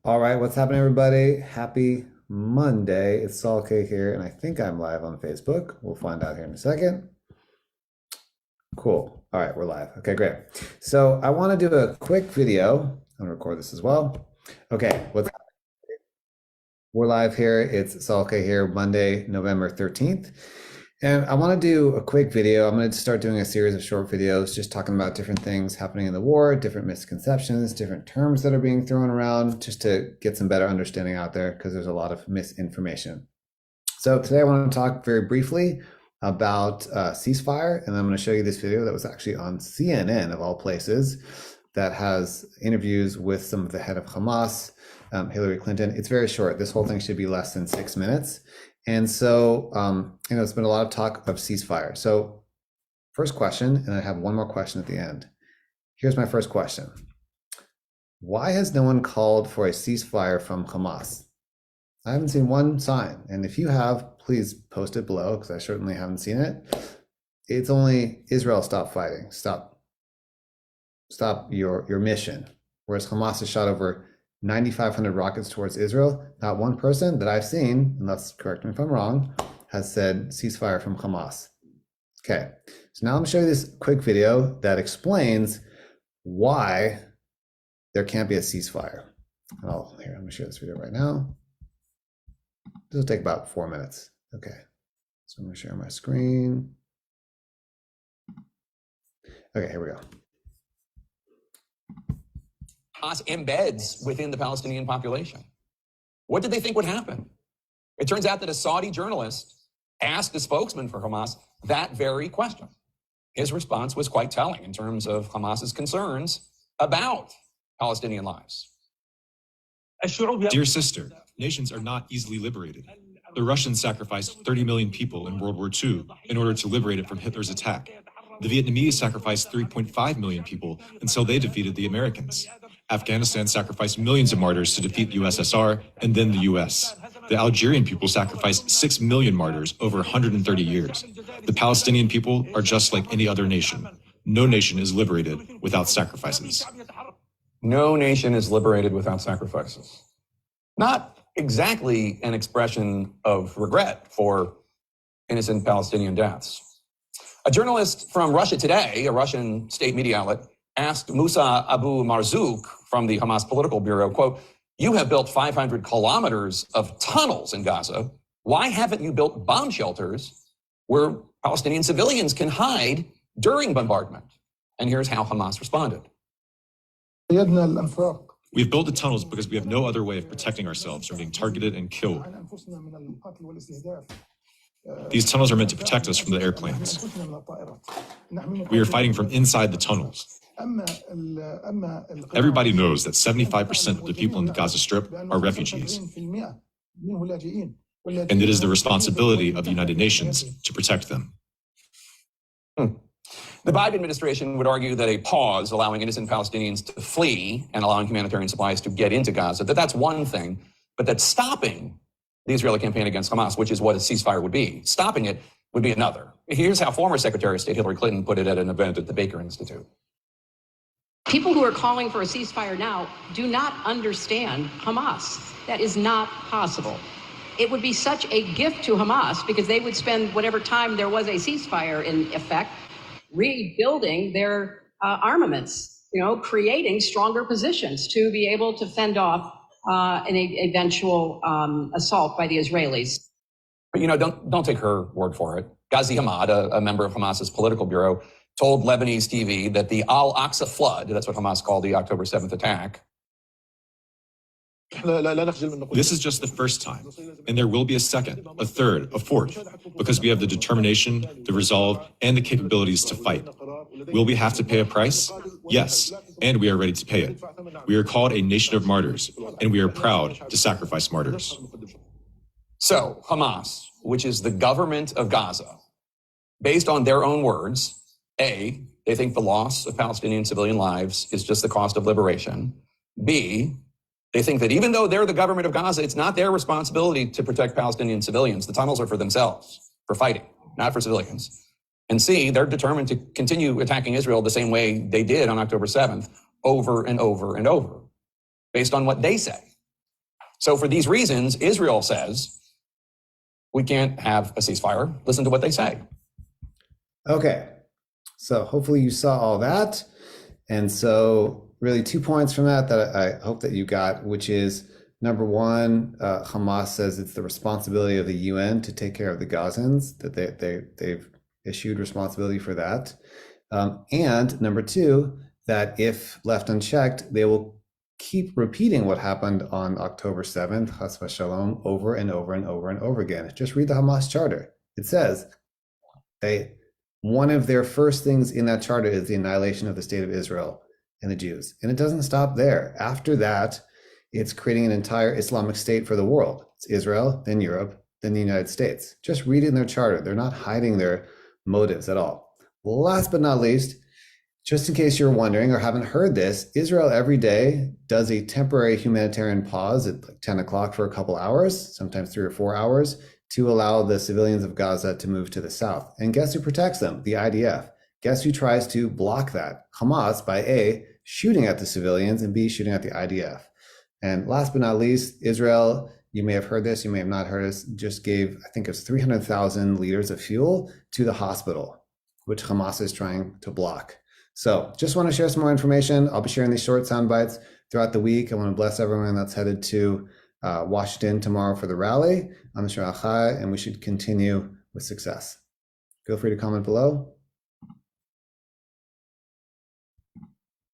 All right, what's happening, everybody? Happy Monday. It's Saul K here, and I think I'm live on Facebook. We'll find out here in a second. Cool. All right, we're live. Okay, great. So I want to do a quick video. I'm gonna record this as well. Okay, we're live here. It's Saul K here, Monday, November 13th. And I want to do a quick video. I'm going to start doing a series of short videos just talking about different things happening in the war, different misconceptions, different terms that are being thrown around, just to get some better understanding out there because there's a lot of misinformation. So today I want to talk very briefly about ceasefire, and I'm going to show you this video that was actually on CNN of all places that has interviews with some of the head of Hamas, Hillary Clinton. It's very short. This whole thing should be less than 6 minutes. And so, it's been a lot of talk of ceasefire. So first question, and I have one more question at the end. Here's my first question. Why has no one called for a ceasefire from Hamas? I haven't seen one sign. And if you have, please post it below because I certainly haven't seen it. It's only Israel, stop fighting. Stop your mission. Whereas Hamas has shot over 9,500 rockets towards Israel. Not one person that I've seen, unless correct me if I'm wrong, has said ceasefire from Hamas. Okay, so now I'm showing you this quick video that explains why there can't be a ceasefire. Oh, here, I'm gonna share this video right now. This will take about 4 minutes. Okay, so I'm gonna share my screen. Okay, here we go. Hamas embeds within the Palestinian population. What did they think would happen? It turns out that a Saudi journalist asked a spokesman for Hamas that very question. His response was quite telling in terms of Hamas's concerns about Palestinian lives. Dear sister, nations are not easily liberated. The Russians sacrificed 30 million people in World War II in order to liberate it from Hitler's attack. The Vietnamese sacrificed 3.5 million people until they defeated the Americans. Afghanistan sacrificed millions of martyrs to defeat the USSR and then the US. The Algerian people sacrificed 6 million martyrs over 130 years. The Palestinian people are just like any other nation. No nation is liberated without sacrifices. No nation is liberated without sacrifices. Not exactly an expression of regret for innocent Palestinian deaths. A journalist from Russia Today, a Russian state media outlet, asked Musa Abu Marzouk from the Hamas political bureau, quote, "You have built 500 kilometers of tunnels in Gaza. Why haven't you built bomb shelters where Palestinian civilians can hide during bombardment?" And here's how Hamas responded. We've built the tunnels because we have no other way of protecting ourselves from being targeted and killed. These tunnels are meant to protect us from the airplanes. We are fighting from inside the tunnels. Everybody knows that 75% of the people in the Gaza Strip are refugees. And it is the responsibility of the United Nations to protect them. The Biden administration would argue that a pause allowing innocent Palestinians to flee and allowing humanitarian supplies to get into Gaza, that's one thing, but that stopping the Israeli campaign against Hamas, which is what a ceasefire would be, stopping it would be another. Here's how former Secretary of State Hillary Clinton put it at an event at the Baker Institute. People who are calling for a ceasefire now do not understand Hamas. That is not possible. It would be such a gift to Hamas because they would spend whatever time there was a ceasefire in effect rebuilding their armaments, creating stronger positions to be able to fend off an eventual assault by the Israelis. But, don't take her word for it. Ghazi Hamad, a member of Hamas's political bureau, told Lebanese TV that the Al-Aqsa flood, that's what Hamas called the October 7th attack. This is just the first time, and there will be a second, a third, a fourth, because we have the determination, the resolve, and the capabilities to fight. Will we have to pay a price? Yes, and we are ready to pay it. We are called a nation of martyrs, and we are proud to sacrifice martyrs. So, Hamas, which is the government of Gaza, based on their own words, A, they think the loss of Palestinian civilian lives is just the cost of liberation. B, they think that even though they're the government of Gaza, it's not their responsibility to protect Palestinian civilians. The tunnels are for themselves, for fighting, not for civilians. And C, they're determined to continue attacking Israel the same way they did on October 7th, over and over and over, based on what they say. So for these reasons, Israel says we can't have a ceasefire. Listen to what they say. Okay, so hopefully you saw all that. And so really 2 points from that I hope that you got, which is number one, Hamas says it's the responsibility of the UN to take care of the Gazans, that they've issued responsibility for that. And number two, that if left unchecked, they will keep repeating what happened on October 7th, Chas v'Shalom, over and over and over and over again. Just read the Hamas charter. It says one of their first things in that charter is the annihilation of the state of Israel and the Jews. And it doesn't stop there. After that, it's creating an entire Islamic state for the world. It's Israel, then Europe, then the United States. Just read it in their charter. They're not hiding their motives at all. Last but not least, just in case you're wondering or haven't heard this, Israel every day does a temporary humanitarian pause at like 10 o'clock for a couple hours, sometimes 3 or 4 hours, to allow the civilians of Gaza to move to the south. And guess who protects them? The IDF. Guess who tries to block that? Hamas, by A, shooting at the civilians, and B, shooting at the IDF. And last but not least, Israel, you may have heard this, you may have not heard this, just gave, I think it was 300,000 liters of fuel to the hospital, which Hamas is trying to block. So just want to share some more information. I'll be sharing these short sound bites throughout the week. I want to bless everyone that's headed to Washington tomorrow for the rally on the Shara Chai, and we should continue with success. Feel free to comment below.